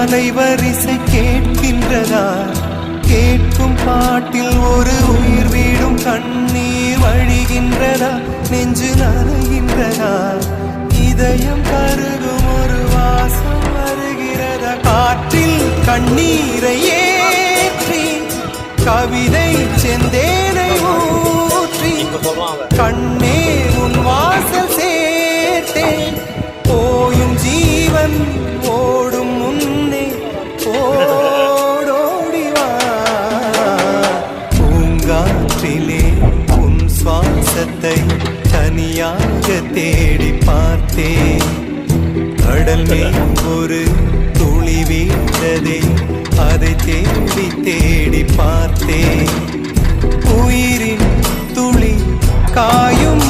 அலைவரிசை கேட்கின்றதா? கேட்கும் பாட்டில் ஒரு உயிர் வீடும் கண்ணீர் வழிகின்றதா? நெஞ்சு நனைகின்றதா? இதயம் கருகும் ஒரு வாசம் வருகிறதா? காற்றில் கண்ணீரை ஏற்றி கவிதை செந்தேனை ஊற்றி கண்ணே உன் வாசல் சேர்த்தேன். போயும் ஜீவன் ஓடும் முன்னே ஓடோடிவா. பூங்காற்றிலே உன் சுவாசத்தை தனியாக தேடி பார்த்தேன். கடல் மேல் ஒரு துளி வீழ்ந்ததே, அதை தேடி தேடி பார்த்தேன். உயிரின் துளி காயும்